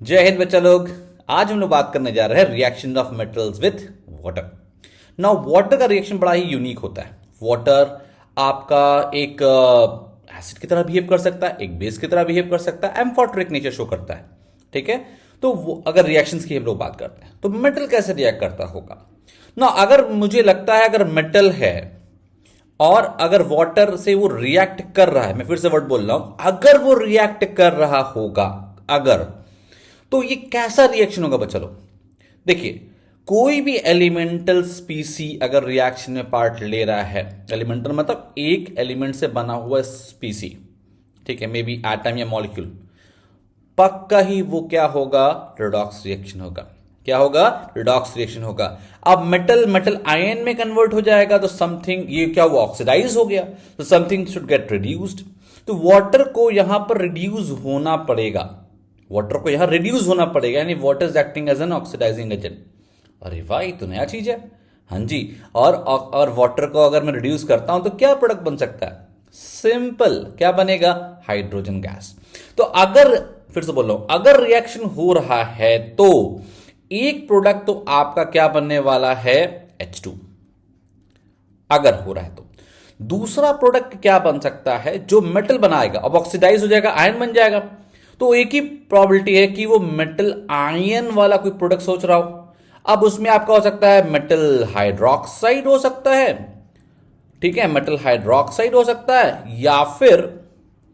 जय हिंद बच्चा लोग। आज हम लोग बात करने जा रहे हैं reaction of metals with water. Now water का रिएक्शन बड़ा ही यूनिक होता है। वाटर आपका एक एसिड की तरह बिहेव कर सकता है, एक बेस की तरह बिहेव कर सकता है, एम्फोटेरिक नेचर शो करता है। ठीक है, तो वो अगर रिएक्शंस की हम लोग बात करते हैं तो मेटल कैसे रिएक्ट करता होगा ना। अगर मुझे लगता है अगर मेटल है और अगर वाटर से वो रिएक्ट कर रहा है, मैं फिर से वर्ड बोल रहा हूं, अगर वो रिएक्ट कर रहा होगा, अगर, तो ये कैसा रिएक्शन होगा बच्चा लोग। देखिए, कोई भी एलिमेंटल स्पीसी अगर रिएक्शन में पार्ट ले रहा है, एलिमेंटल मतलब एक एलिमेंट से बना हुआ स्पीसी, ठीक है, मे बी एटम या मॉलिक्यूल, पक्का ही वो क्या होगा, रिडॉक्स रिएक्शन होगा। क्या होगा, रिडॉक्स रिएक्शन होगा। अब मेटल मेटल आयन में कन्वर्ट हो जाएगा तो समथिंग, ये क्या हुआ, ऑक्सीडाइज हो गया, तो समथिंग शुड गेट रिड्यूस्ड। तो वाटर को यहां पर रिड्यूस होना पड़ेगा, वाटर को यहां रिड्यूस होना पड़ेगा, यानी water is acting as an oxidising agent. अरे वाह, ये तो नया चीज है। हाँ जी, और वाटर को अगर मैं रिड्यूस करता हूं तो क्या प्रोडक्ट बन सकता है, सिंपल, क्या बनेगा, हाइड्रोजन गैस। तो अगर, फिर से बोल रहा हूं, अगर रिएक्शन हो रहा है तो एक प्रोडक्ट तो आपका क्या बनने वाला है, H2, अगर हो रहा है तो। दूसरा प्रोडक्ट क्या बन सकता है, जो मेटल बनाएगा, अब ऑक्सीडाइज हो जाएगा, आयन बन जाएगा, तो एक ही प्रोबेबिलिटी है कि वो मेटल आयन वाला कोई प्रोडक्ट सोच रहा हो। अब उसमें आपका हो सकता है मेटल हाइड्रोक्साइड हो सकता है, ठीक है, मेटल हाइड्रोक्साइड हो सकता है, या फिर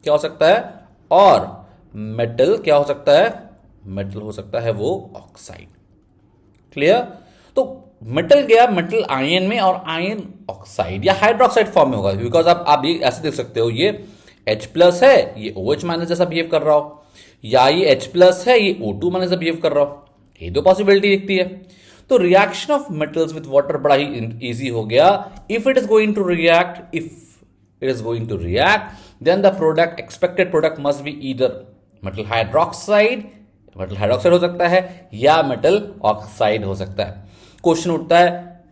क्या हो सकता है, और मेटल क्या हो सकता है, मेटल हो सकता है वो ऑक्साइड। क्लियर। तो मेटल गया मेटल आयन में, और आयन ऑक्साइड या हाइड्रोक्साइड फॉर्म में होगा, बिकॉज आप ये ऐसे देख सकते हो, ये H प्लस है, ये OH माइनस जैसा बिहेव कर रहा हो, या ये H प्लस है, ये O2 माइनस जैसा बिहेव कर रहा हो। ये दो पॉसिबिलिटी दिखती है। तो reaction of metals with water बड़ा ही इजी हो गया। If it is going to react, if it is going to react, then the product, expected product must be either metal hydroxide, metal hydroxide हो सकता है, या मेटल ऑक्साइड हो सकता है। क्वेश्चन उठता है,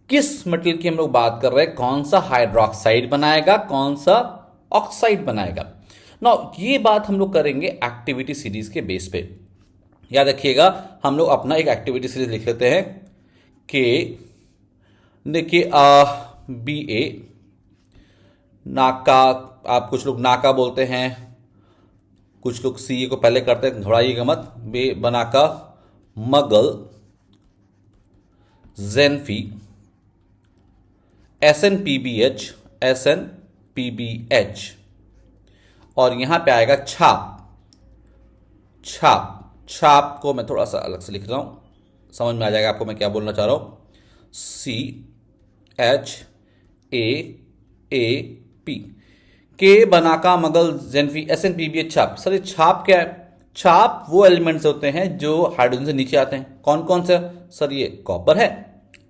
किस मेटल की हम लोग बात कर रहे हैं, कौन सा हाइड्रोक्साइड बनाएगा, कौन सा ऑक्साइड बनाएगा। ना ये बात हम लोग करेंगे एक्टिविटी सीरीज के बेस पे। याद रखिएगा, हम लोग अपना एक एक्टिविटी सीरीज लिख लेते हैं कि देखिए, BA नाका, आप कुछ लोग नाका बोलते हैं, कुछ लोग सी को पहले करते हैं, घबराइएगा मत। बे बनाका, मगल, जेनफी, SnPbH, SnPbH, और यहां पे आएगा छाप। छाप, छाप को मैं थोड़ा सा अलग से लिख रहा हूं, समझ में आ जाएगा आपको मैं क्या बोलना चाह रहा हूं। CHAAP, के बनाका, मगल, जेनफी, SnPbH, छाप। सर ये छाप क्या है, छाप वो एलिमेंट्स होते हैं जो हाइड्रोजन से नीचे आते हैं। कौन कौन से, सर ये कॉपर है,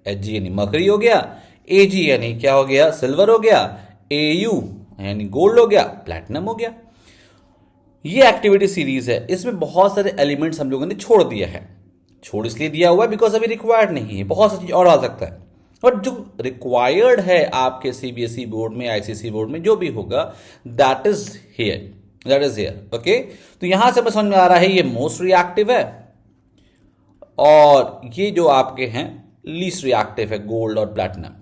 Hg यानी मरकरी हो गया, Ag यानी क्या हो गया, सिल्वर हो गया, Au यानी गोल्ड हो गया, प्लैटिनम हो गया। ये एक्टिविटी सीरीज है, इसमें बहुत सारे एलिमेंट्स हम लोगों ने छोड़ दिया है। छोड़ इसलिए दिया हुआ है बिकॉज अभी रिक्वायर्ड नहीं है, बहुत सा चीज और आ सकता है, और जो रिक्वायर्ड है आपके CBSE बोर्ड में, ICSE बोर्ड में, जो भी होगा, that is here, that is here. Okay, तो यहां से समझ में आ रहा है ये मोस्ट रिएक्टिव है, और ये जो आपके हैं लीस्ट रिएक्टिव है, गोल्ड और प्लैटिनम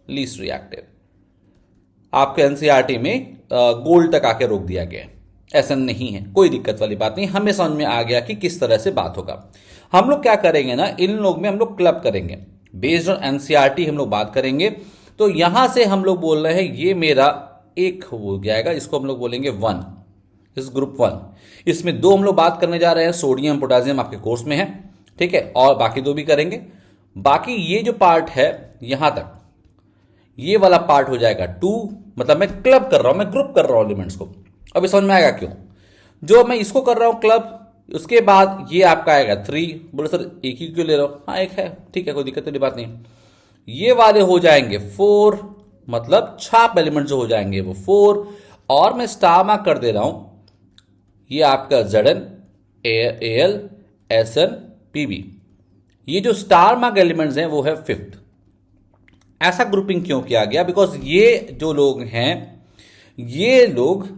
लीस्ट रिएक्टिव। आपके एनसीईआरटी में गोल्ड तक आके रोक दिया गया है, ऐसा नहीं है, कोई दिक्कत वाली बात नहीं, हमें समझ में आ गया कि किस तरह से बात होगा। हम लोग क्या करेंगे ना, इन लोग में हम लोग क्लब करेंगे, बेस्ड ऑन एनसीईआरटी हम लोग बात करेंगे। तो यहां से हम लोग बोल रहे हैं, ये मेरा एक हो जाएगा, इसको हम लोग बोलेंगे 1, इस ग्रुप 1। इसमें 2 हम लोग बात करने जा रहे हैं, सोडियम पोटेशियम आपके कोर्स में है, ठीक है, और बाकी 2 भी करेंगे। बाकी ये जो पार्ट है यहां तक, ये वाला पार्ट हो जाएगा 2, मतलब मैं क्लब कर रहा हूं, मैं ग्रुप कर रहा हूं एलिमेंट्स को। अभी समझ में आएगा क्यों, जो मैं इसको कर रहा हूं क्लब, उसके बाद ये आपका आएगा 3। बोले सर एक ही क्यों ले रहा हूं, हाँ एक है, ठीक है, कोई दिक्कत वाली बात नहीं। ये वाले हो जाएंगे 4, मतलब छाप एलिमेंट जो हो जाएंगे वो 4, और मैं स्टार मार्क कर दे रहा हूं, ये आपका Zn, Al, Sn, Pb। ये जो स्टार मार्क एलिमेंट्स हैं वो है 5th। ऐसा ग्रुपिंग क्यों किया गया, बिकॉज ये जो लोग हैं, ये लोग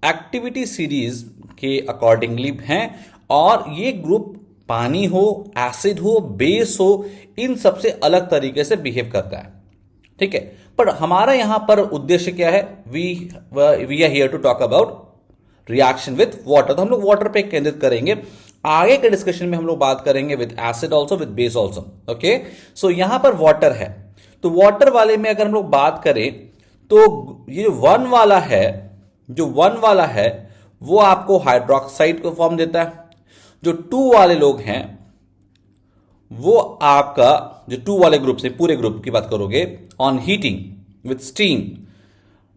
एक्टिविटी सीरीज के अकॉर्डिंगली हैं, और ये ग्रुप पानी हो, एसिड हो, बेस हो, इन सबसे अलग तरीके से बिहेव करता है। ठीक है, पर हमारा यहां पर उद्देश्य क्या है? We are here to talk about reaction with water. तो हम लोग वाटर पे केंद्रित करेंगे। आगे के डिस्कशन में हम लोग बात करेंगे with acid also, with base also. Okay, so यहां पर वाटर है, तो वाटर वाले में अगर हम लोग बात करें तो ये वन वाला है, जो वन वाला है वो आपको हाइड्रोक्साइड को फॉर्म देता है। जो टू वाले लोग हैं वो आपका, जो टू वाले ग्रुप से पूरे ग्रुप की बात करोगे, ऑन हीटिंग विथ स्टीम,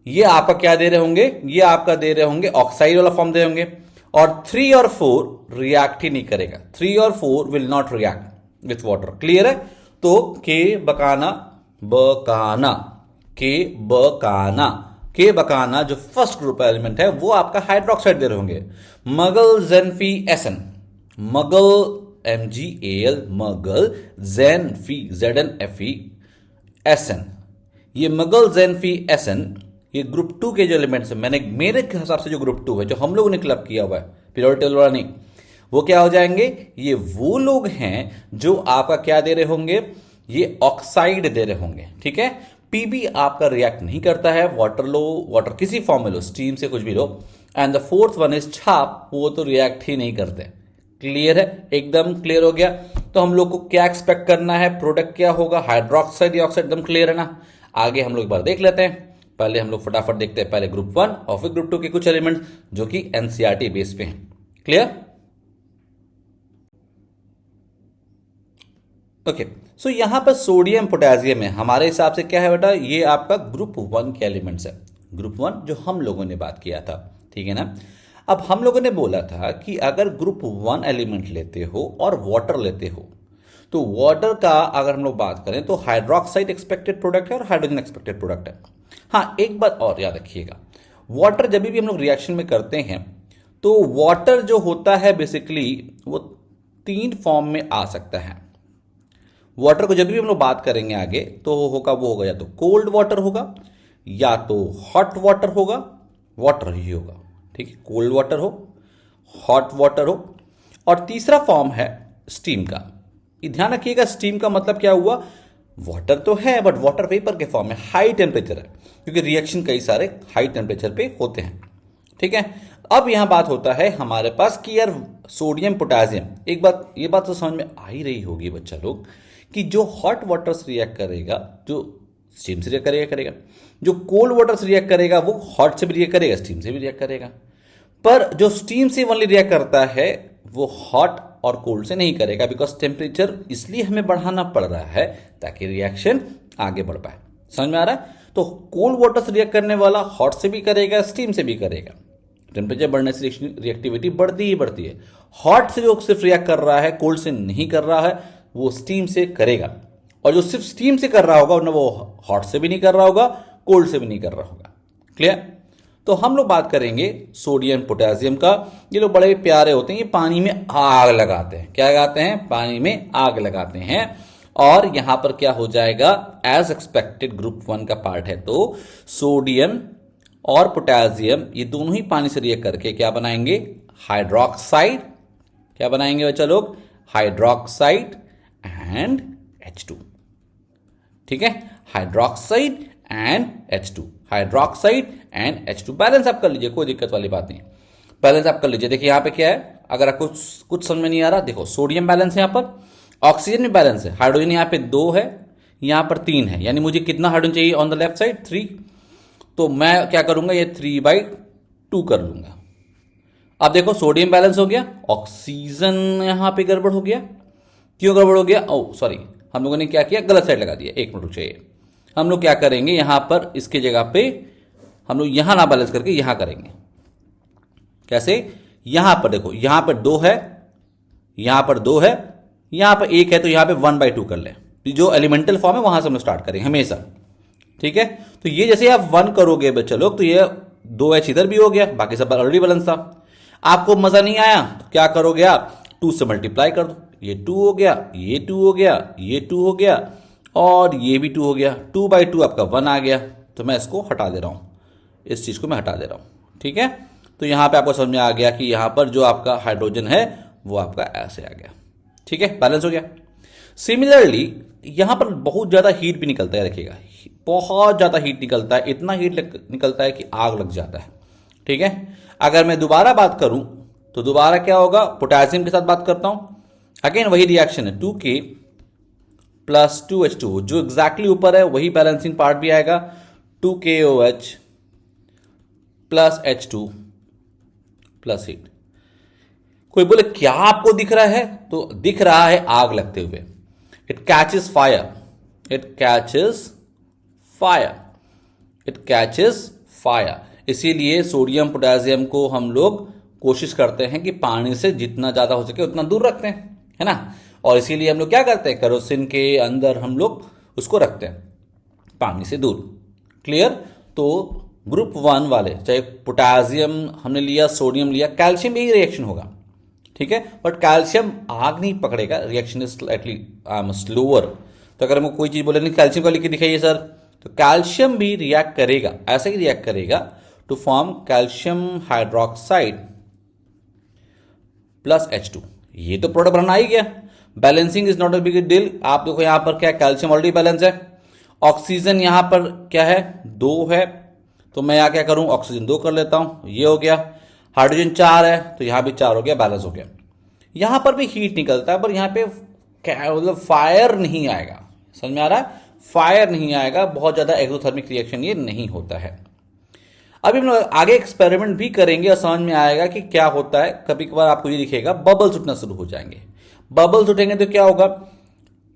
ये आपका क्या दे रहे होंगे? ये आपका दे रहे होंगे ऑक्साइड वाला फॉर्म दे होंगे। और 3 और 4 रिएक्ट ही नहीं करेगा। 3 और 4 will not react with water. Clear है? तो के बकाना बकाना के बकाना के बकाना जो फर्स्ट ग्रुप एलिमेंट है वो आपका हाइड्रोक्साइड दे रहे होंगे। मगल जेनफी एसन, मगल MgAl, मगल जेनफी ZnFe एसन, ये मगल जेनफी एसन, ये ग्रुप 2 के जो एलिमेंट्स हैं, मेरे हिसाब से जो ग्रुप 2 है जो हम लोगों ने क्लब किया हुआ है, पीरियोडिक टेबल वाला नहीं, वो क्या हो जाएंगे? ये वो लोग हैं जो आपका क्या दे रहे होंगे? ये ऑक्साइड दे रहे होंगे। ठीक है, पीबी आपका रिएक्ट नहीं करता है, वाटर लो, वाटर किसी फॉर्म में लो, स्टीम से कुछ भी लो। And the fourth one is छाप, वो तो रिएक्ट ही नहीं करते। क्लियर है? एकदम क्लियर हो गया। तो हम लोग को क्या एक्सपेक्ट करना है? प्रोडक्ट क्या होगा? हाइड्रोक्साइड या ऑक्साइड? एकदम क्लियर है ना? आगे हम लोग एक बार देख लेते हैं। पहले हम लोग फटाफट देखते हैं पहले ग्रुप 1 और फिर ग्रुप 2 के कुछ एलिमेंट्स जो कि एनसीईआरटी बेस पे हैं। क्लियर? ओके, सो यहां पर सोडियम पोटेशियम है, हमारे हिसाब से क्या है बेटा? ये आपका ग्रुप 1 के एलिमेंट्स है। ग्रुप 1 जो हम लोगों ने बात किया था, ठीक है ना? अब हम लोगों ने बोला था कि अगर ग्रुप 1 एलिमेंट लेते हो और वाटर लेते हो, तो वाटर का अगर हम लोग बात करें तो हाइड्रोक्साइड एक्सपेक्टेड प्रोडक्ट है और हाइड्रोजन एक्सपेक्टेड प्रोडक्ट है। हाँ, एक बात और याद रखिएगा, वाटर जब भी हम लोग रिएक्शन में करते हैं तो वाटर जो होता है बेसिकली वो 3 फॉर्म में आ सकता है। वाटर को जब भी हम लोग बात करेंगे आगे तो होगा, वो होगा या तो कोल्ड वाटर होगा या तो हॉट वाटर होगा, वाटर ही होगा। ठीक है, कोल्ड वाटर हो, हॉट वाटर हो, और तीसरा फॉर्म है स्टीम का। ये ध्यान रखिएगा, स्टीम का मतलब क्या हुआ? वाटर तो है बट वाटर वेपर के फॉर्म में, हाई टेम्परेचर है, क्योंकि रिएक्शन कई सारे हाई टेम्परेचर पे होते हैं। ठीक है, अब यहां बात होता है हमारे पास कि यार सोडियम पोटेशियम, एक बात, ये बात तो समझ में आ ही रही होगी बच्चा लोग, कि जो हॉट वाटर से रिएक्ट करेगा, जो स्टीम से रिएक्ट करेगा, जो कोल्ड वाटर से रिएक्ट करेगा वो हॉट से भी रिएक्ट करेगा, स्टीम से भी रिएक्ट करेगा। पर जो स्टीम से ओनली रिएक्ट करता है वो हॉट और कोल्ड से नहीं करेगा, बिकॉज टेम्परेचर इसलिए हमें बढ़ाना पड़ रहा है ताकि रिएक्शन आगे बढ़ पाए। समझ में आ रहा है? तो कोल्ड वाटर से रिएक्ट करने वाला हॉट से भी करेगा, स्टीम से भी करेगा। टेम्परेचर बढ़ने से रिएक्टिविटी बढ़ती ही बढ़ती है। हॉट से जो सिर्फ रिएक्ट कर रहा है, कोल्ड से नहीं कर रहा है, वो स्टीम से करेगा। और जो सिर्फ स्टीम से कर रहा होगा ना, वो हॉट से भी नहीं कर रहा होगा, कोल्ड से भी नहीं कर रहा होगा। क्लियर? तो हम लोग बात करेंगे सोडियम पोटेशियम का। ये लोग बड़े प्यारे होते हैं, ये पानी में आग लगाते हैं। क्या लगाते हैं? पानी में आग लगाते हैं। और यहां पर क्या हो जाएगा? एज एक्सपेक्टेड ग्रुप 1 का पार्ट है, तो सोडियम और पोटेशियम ये दोनों ही पानी से रिएक्ट करके क्या बनाएंगे? हाइड्रोक्साइड। क्या बनाएंगे बच्चा लोग? Hydroxide and H2। ठीक है, hydroxide and H2, hydroxide and H2। Balance आप कर लीजिए, कोई दिक्कत वाली बात नहीं, बैलेंस आप कर लीजिए। देखिए यहां पे क्या है, अगर आपको कुछ समझ में नहीं आ रहा, देखो सोडियम बैलेंस है, यहां पर ऑक्सीजन में बैलेंस है, हाइड्रोजन यहां पे 2 है, यहां पर 3 है, यानी मुझे कितना हाइड्रोजन चाहिए ऑन द लेफ्ट साइड? 3। तो मैं क्या करूंगा? ये 3/2 कर लूंगा। अब देखो सोडियम बैलेंस हो गया, ऑक्सीजन यहां पे गड़बड़ हो गया। क्यों गड़बड़ हो गया? ओ सॉरी, हम लोगों ने क्या किया? गलत साइड लगा दिया। एक मिनट रुक जाइए, हम लोग क्या करेंगे यहां पर, इसके जगह पे हम लोग यहां ना बैलेंस करके यहां करेंगे। कैसे? यहां पर देखो, यहां पर 2 है, यहां पर 2 है, यहां पर 1 है, तो यहां पे 1/2 कर ले। जो एलिमेंटल फॉर्म है वहां से हम लोग स्टार्ट करेंगे हमेशा। ठीक है, तो ये जैसे आप 1 करोगे बच्चे लोग, तो ये 2H इधर भी हो गया, बाकी सब ऑलरेडी बैलेंस था। आपको मजा नहीं आया तो क्या करोगे आप? 2 से मल्टीप्लाई कर दो, ये 2 हो गया, ये 2 हो गया, ये 2 हो गया, और ये भी 2 हो गया। 2/2 आपका 1 आ गया। तो मैं इसको हटा दे रहा हूं, इस चीज को मैं हटा दे रहा हूं। ठीक है, तो यहां पे आपको समझ में आ गया कि यहां पर जो आपका हाइड्रोजन है वो आपका ऐसे आ गया। ठीक है, बैलेंस हो गया। सिमिलरली यहां पर बहुत ज्यादा हीट भी निकलता है, देखिएगा बहुत ज्यादा हीट निकलता है, इतना हीट निकलता है कि आग लग जाता है। ठीक है, अगर मैं दोबारा बात करूं तो दोबारा क्या होगा, पोटेशियम के साथ बात करता हूं, अगेन वही रिएक्शन है 2K प्लस 2H2, जो एग्जैक्टली ऊपर है वही बैलेंसिंग पार्ट भी आएगा, 2KOH plus H2 plus heat. कोई बोले क्या आपको दिख रहा है, तो दिख रहा है आग लगते हुए। It catches fire, it catches fire, it catches fire. इसीलिए सोडियम पोटेशियम को हम लोग कोशिश करते हैं कि पानी से जितना ज्यादा हो सके उतना दूर रखते हैं, है ना। और इसीलिए हम लोग क्या करते हैं, केरोसिन के अंदर हम लोग उसको रखते हैं पानी से दूर। क्लियर। तो ग्रुप 1 वाले, चाहे पोटेशियम हमने लिया, सोडियम लिया, कैल्शियम यही रिएक्शन होगा। ठीक है, बट कैल्शियम आग नहीं पकड़ेगा, रिएक्शन इज स्लाइटली स्लोअर। तो अगर हमको कोई चीज बोले नहीं कैल्शियम का लिख के दिखाइए सर, तो कैल्शियम भी रिएक्ट करेगा, ऐसे ही रिएक्ट करेगा to form calcium hydroxide plus H2। ये तो प्रोडक्ट बनना ही गया। Balancing is not a big deal. आप देखो यहां पर क्या, कैल्शियम ऑलरेडी बैलेंस है, ऑक्सीजन यहां पर क्या है 2 है, तो मैं यहां क्या करूं, ऑक्सीजन 2 कर लेता हूं, ये हो गया। हाइड्रोजन 4 है तो यहां भी 4 हो गया, बैलेंस हो गया। यहां पर भी हीट निकलता है, पर यहां पे क्या मतलब फायर नहीं आएगा, समझ में आ रहा है, फायर नहीं आएगा, बहुत ज्यादा एक्सोथर्मिक रिएक्शन ये नहीं होता है। अभी हम लोग आगे एक्सपेरिमेंट भी करेंगे और समझ में आएगा कि क्या होता है। कभी कभार आपको ये दिखेगा बबल्स उठना शुरू हो जाएंगे, बबल्स उठेंगे तो क्या होगा,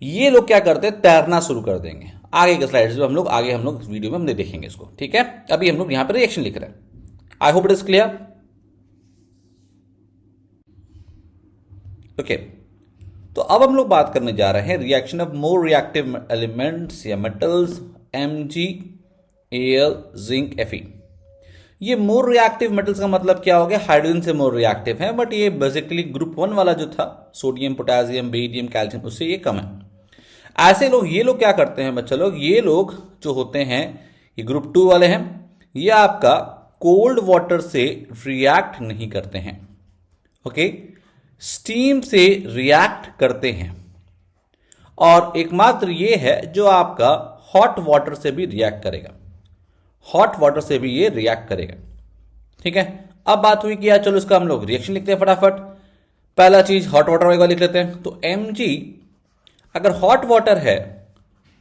ये लोग क्या करते हैं, तैरना शुरू कर देंगे। आगे के स्लाइड्स में हम लोग वीडियो में हम देखेंगे इसको। ठीक है, अभी हम लोग यहां पर रिएक्शन लिख रहे हैं। I hope it is clear. Okay, तो अब हम लोग बात करने जा रहे हैं reaction of more reactive elements या मेटल्स, MgAl जिंक Fe। ये मोर रिएक्टिव मेटल्स का मतलब क्या हो गया, हाइड्रोजन से मोर रिएक्टिव है, बट ये बेसिकली ग्रुप 1 वाला जो था, सोडियम पोटेशियम बेरियम कैल्शियम, उससे ये कम है। ऐसे लोग, ये लोग क्या करते हैं बच्चा लोग, ये लोग जो होते हैं ये ग्रुप 2 वाले हैं, ये आपका कोल्ड वाटर से रिएक्ट नहीं करते हैं। ओके, स्टीम से रिएक्ट करते हैं, और एकमात्र ये है जो आपका हॉट वाटर से भी रिएक्ट करेगा, हॉट वाटर से भी ये रिएक्ट करेगा। ठीक है, अब बात हुई कि यार चलो इसका हम लोग रिएक्शन लिखते हैं फटाफट। पहला चीज हॉट वाटर वाला लिख लेते हैं, तो Mg अगर हॉट वाटर है,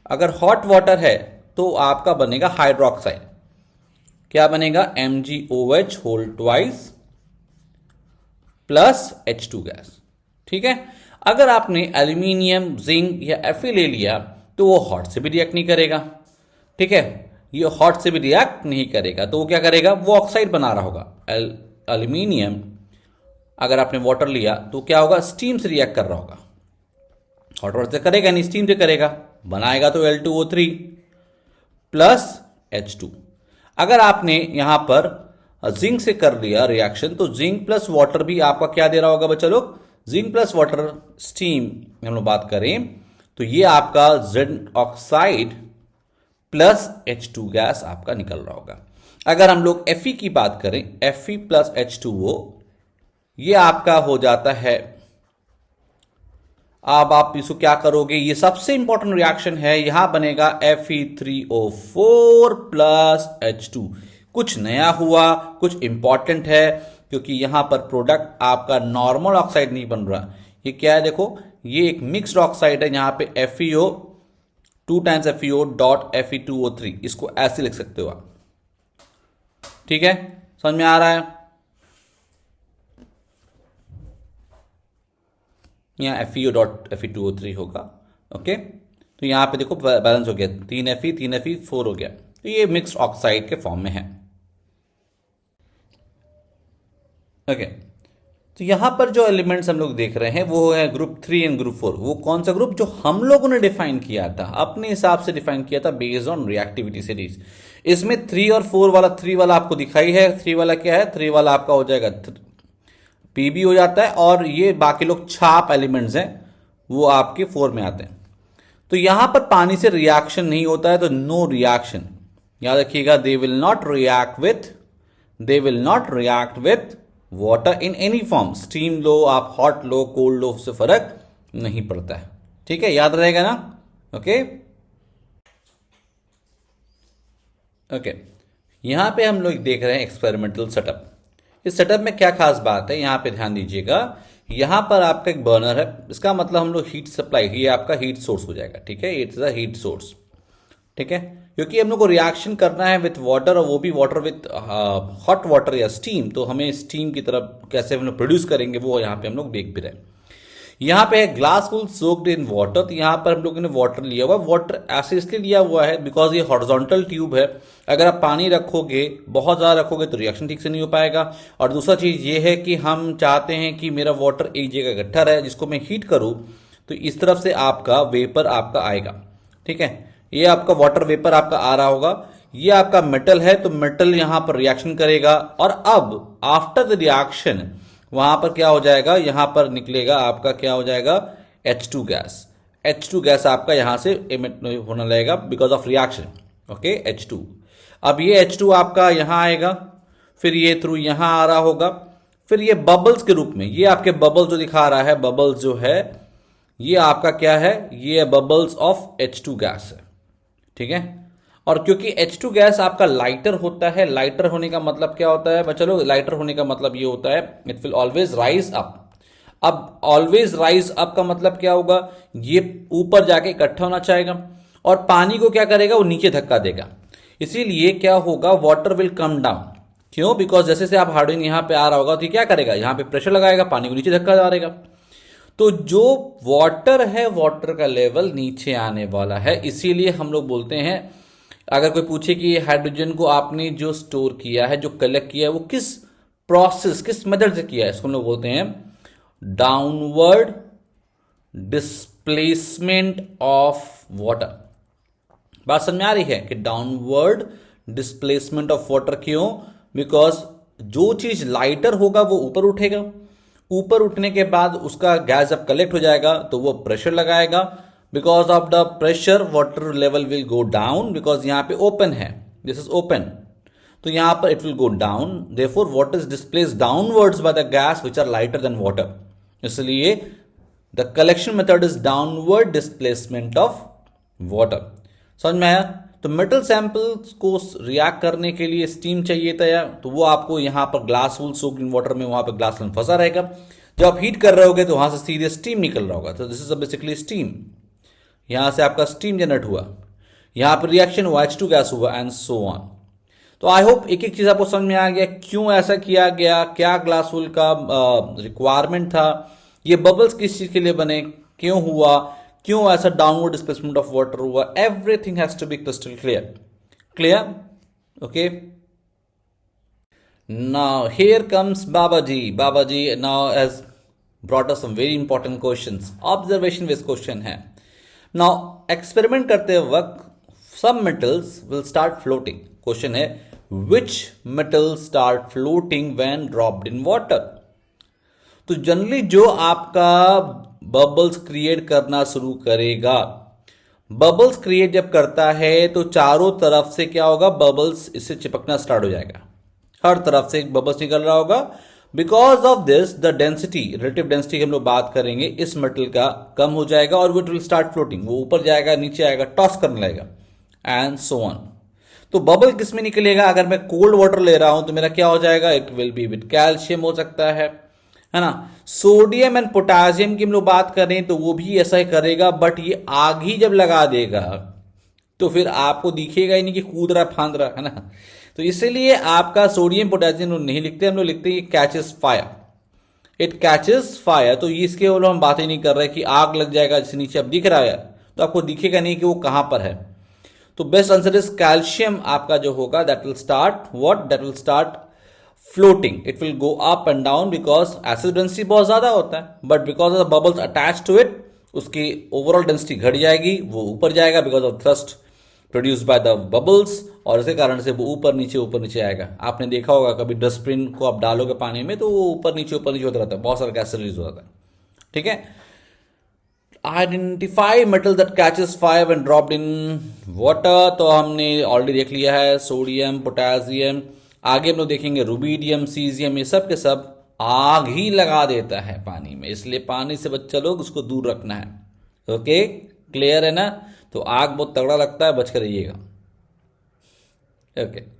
अगर हॉट वाटर है तो आपका बनेगा हाइड्रोक्साइड। क्या बनेगा, MgOH whole twice plus H2 gas. ठीक है, अगर आपने एल्यूमिनियम जिंक या Fe ले लिया तो वो हॉट से भी रिएक्ट नहीं करेगा। ठीक है, ये हॉट से भी रिएक्ट नहीं करेगा, तो वो क्या करेगा, वो ऑक्साइड बना रहा होगा। एल्यूमिनियम अगर आपने वाटर लिया तो क्या होगा, स्टीम से रिएक्ट कर रहा होगा, हॉट वाटर से करेगा नहीं, स्टीम से करेगा, बनाएगा तो L2O3 प्लस H2। अगर आपने यहां पर जिंक से कर लिया रिएक्शन, तो जिंक प्लस वाटर भी आपका क्या दे रहा होगा बच्चा लोग, जिंक प्लस वाटर स्टीम हम लोग बात करें तो ये आपका zinc oxide plus H2 gas आपका निकल रहा होगा। अगर हम लोग Fe की बात करें, Fe प्लस H2O, ये आपका हो जाता है। अब आप इसको क्या करोगे, ये सबसे इंपॉर्टेंट रिएक्शन है, यहां बनेगा Fe3O4 प्लस H2। कुछ नया हुआ, कुछ इंपॉर्टेंट है, क्योंकि यहां पर प्रोडक्ट आपका नॉर्मल ऑक्साइड नहीं बन रहा। ये क्या है, देखो ये एक मिक्स्ड ऑक्साइड है, यहां पे FeO 2 times FeO dot Fe2O3, इसको ऐसे लिख सकते हो आप। ठीक है, समझ में आ रहा है। यहाँ FeO डॉट Fe2O3 होगा। ओके, तो यहां पे देखो बैलेंस हो गया, 3 Fe 3 Fe 4 हो गया, तो ये मिक्स्ड ऑक्साइड के फॉर्म में है। ओके, तो यहां पर जो एलिमेंट्स हम लोग देख रहे हैं वो है ग्रुप 3 एंड ग्रुप 4। वो कौन सा ग्रुप, जो हम लोगों ने डिफाइन किया था, अपने हिसाब से डिफाइन किया था बेस्ड ऑन रिएक्टिविटी सीरीज। इसमें 3 और 4 वाला, 3 वाला आपको दिखाई है, 3 वाला क्या है, 3 वाला आपका हो जाएगा PB हो जाता है, और ये बाकी लोग छाप एलिमेंट्स हैं वो आपके 4 में आते हैं। तो यहां पर पानी से रिएक्शन नहीं होता है, तो नो रिएक्शन, याद रखिएगा, they will not react with water in any form, steam लो आप, हॉट लो, कोल्ड लो, उससे फर्क नहीं पड़ता है। ठीक है, याद रहेगा ना? Okay okay. यहां पे हम लोग देख रहे हैं एक्सपेरिमेंटल सेटअप। इस सेटअप में क्या खास बात है, यहां पे ध्यान दीजिएगा। यहां पर आपका एक बर्नर है, इसका मतलब हम लोग हीट सप्लाई, ये आपका हीट सोर्स हो जाएगा। ठीक है, इट्स अ हीट सोर्स। ठीक है, क्योंकि हम लोग को रिएक्शन करना है विथ वाटर, और वो भी वाटर विथ हॉट वाटर या स्टीम, तो हमें स्टीम की तरफ कैसे हम लोग प्रोड्यूस करेंगे वो यहाँ पे हम लोग देख भी रहे हैं। यहाँ पे है glass full soaked in water, तो यहाँ पर हम लोगों ने वाटर लिया हुआ। वाटर ऐसे इसलिए लिया हुआ है बिकॉज ये हॉरिजॉन्टल ट्यूब है, अगर आप पानी रखोगे, बहुत ज़्यादा रखोगे तो रिएक्शन ठीक से नहीं हो पाएगा। और दूसरा चीज़ ये है कि हम चाहते हैं कि मेरा वाटर एक जगह इकट्ठा रहे, जिसको मैं हीट करूँ तो इस तरफ से आपका वेपर आपका आएगा। ठीक है, ये आपका वाटर वेपर आपका आ रहा होगा, ये आपका मेटल है, तो मेटल यहां पर रिएक्शन करेगा। और अब आफ्टर द रिएक्शन वहां पर क्या हो जाएगा, यहां पर निकलेगा आपका क्या हो जाएगा, H2 गैस। H2 गैस आपका यहां से एमिट होने लगेगा because of reaction. Okay, H2। अब ये H2 आपका यहां आएगा, फिर ये थ्रू यहां आ रहा होगा, फिर ये बबल्स के रूप में, ये आपके बबल जो दिखा रहा है, बबल्स जो है ये आपका क्या है, ये बबल्स ऑफ H2 गैस है। ठीक है, और क्योंकि H2 गैस आपका लाइटर होता है, लाइटर होने का मतलब क्या होता है, चलो लाइटर होने का मतलब ये होता है it will always rise up. अब ऑलवेज राइज अप का मतलब क्या होगा, ये ऊपर जाके इकट्ठा होना चाहेगा, और पानी को क्या करेगा, वो नीचे धक्का देगा। इसीलिए क्या होगा, वाटर विल कम डाउन। क्यों? बिकॉज जैसे से आप हार्डनिंग यहां पे आ रहा होगा तो ये क्या करेगा, यहां पे प्रेशर लगाएगा, पानी को नीचे धक्का मारेगा, तो जो वाटर है, वाटर का लेवल नीचे आने वाला है। इसीलिए हम लोग बोलते हैं, अगर कोई पूछे कि हाइड्रोजन को आपने जो स्टोर किया है, जो कलेक्ट किया है, वो किस प्रोसेस, किस मेथड से किया है, इसको हम लोग बोलते हैं डाउनवर्ड डिस्प्लेसमेंट ऑफ वाटर। बात समझ में आ रही है कि डाउनवर्ड डिस्प्लेसमेंट ऑफ वाटर क्यों? बिकॉज जो चीज लाइटर होगा वो ऊपर उठेगा, ऊपर उठने के बाद उसका गैस जब कलेक्ट हो जाएगा तो वो प्रेशर लगाएगा, because of the pressure water level will go down, because यहां पे ओपन है, दिस इज ओपन, तो यहां पर it will go down, therefore water is displaced downwards by the gas which are lighter than water. इसलिए the collection method is downward displacement of water. समझ में आया? तो मेटल सैंपल्स को रिएक्ट करने के लिए स्टीम चाहिए था, या तो वो आपको यहां पर glass full soaked in water में वहां पर ग्लास में फंसा रहेगा। जब आप हीट कर रहे होगे तो वहां से सीधे स्टीम निकल रहा होगा, तो दिस इज बेसिकली स्टीम। यहां से आपका स्टीम जनरेट हुआ, यहां पर रिएक्शन हुआ, H2 गैस हुआ, एंड सो ऑन। तो आई होप एक एक चीज आपको समझ में आ गया, क्यों ऐसा किया गया, क्या ग्लास फुल का रिक्वायरमेंट था, ये बबल्स किस चीज के लिए बने, क्यों हुआ, क्यों ऐसा डाउनवर्ड डिस्प्लेसमेंट ऑफ वाटर हुआ, everything has to be crystal clear. Clear? Okay, now here comes Babaji. Babaji now has brought us some very important questions, observation based question है। नाउ एक्सपेरिमेंट करते वक्त some metals will start floating. Question है which metals start floating when dropped in water? तो generally जो आपका bubbles create करना शुरू करेगा, बबल्स क्रिएट जब करता है तो चारों तरफ से क्या होगा, बबल्स इससे चिपकना स्टार्ट हो जाएगा, हर तरफ से एक बबल्स निकल रहा होगा। Because of this the density, relative density की हम लोग बात करेंगे, इस मेटल का कम हो जाएगा और इट विल स्टार्ट फ्लोटिंग, वो ऊपर जाएगा, नीचे आएगा, टॉस करने लगेगा, एंड सो ऑन। तो बबल किस में निकलेगा, अगर मैं कोल्ड वाटर ले रहा हूं तो मेरा क्या हो जाएगा, it will be with calcium हो सकता है ना। सोडियम एंड पोटासियम की हम लोग बात करें तो वो भी ऐसा ही करेगा, बट ये आग ही जब लगा देगा तो फिर आपको दिखेगा ही नहीं कि कूद रहा फांद रहा है ना। तो इसलिए आपका सोडियम पोटेशियम नहीं लिखते, हम लोग लिखते हैं catches fire, it catches fire. तो इसके वो हम बात ही नहीं कर रहे कि आग लग जाएगा, जैसे नीचे अब दिख रहा है तो आपको दिखेगा नहीं कि वो कहां पर है। तो बेस्ट आंसर इज कैल्शियम आपका जो होगा, that will start what, that will start floating, it will go up and down, because acid density बहुत ज्यादा होता है, but because of the bubbles attach to it उसकी ओवरऑल डेंसिटी घट जाएगी, वो ऊपर जाएगा because of thrust produce by the bubbles, और इसी कारण से वो ऊपर नीचे आएगा। आपने देखा होगा कभी डस्टबिन को आप डालोगे पानी में तो वो ऊपर नीचे होता रहता है, बहुत सारा गैस रिलीज हो जाता है। ठीक है, identify metal that catches fire when dropped in water, तो हमने ऑलरेडी देख लिया है, सोडियम, पोटेशियम। आगे हम लोग देखेंगे रुबीडियम, सीजियम, ये सब के सब आग ही लगा देता है पानी में, इसलिए पानी से बच्चा लोग उसको दूर रखना है। ओके, क्लियर है ना? तो आग बहुत तगड़ा लगता है, बच कर रहिएगा। ओके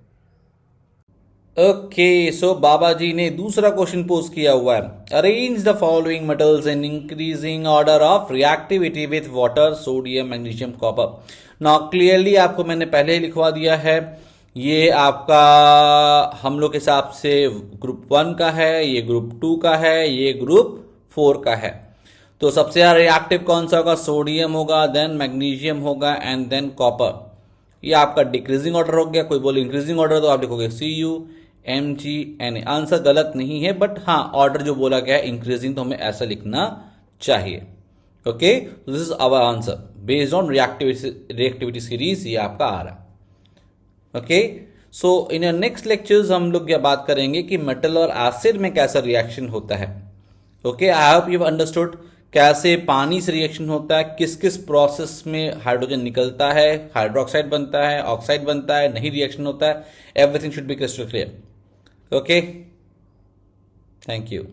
ओके, सो बाबा जी ने दूसरा क्वेश्चन पोज किया हुआ है, arrange the following metals in increasing order of reactivity with water, sodium, magnesium, copper. Now clearly आपको मैंने पहले ही लिखवा दिया है, ये आपका हम लोग के हिसाब से ग्रुप 1 का है, ये ग्रुप 2 का है, ये ग्रुप 4 का है। तो सबसे ज्यादा रिएक्टिव कौन सा होगा? सोडियम होगा, देन मैग्नीशियम होगा एंड देन कॉपर। ये आपका डिक्रीजिंग ऑर्डर हो गया। कोई बोले इंक्रीजिंग ऑर्डर तो आप लिखोगे CuMgNa। आंसर गलत नहीं है, बट हाँ ऑर्डर जो बोला गया है इंक्रीजिंग, तो हमें ऐसा लिखना चाहिए। Okay, this is our answer based on reactivity series, ये आपका आ रहा। Okay, so in next lectures हम लोग यह बात करेंगे कि मेटल और एसिड में कैसा रिएक्शन होता है। Okay, I hope you understood कैसे पानी से रिएक्शन होता है, किस किस प्रोसेस में हाइड्रोजन निकलता है, हाइड्रोक्साइड बनता है, ऑक्साइड बनता है, नहीं रिएक्शन होता है। Everything should be crystal clear. Okay, thank you.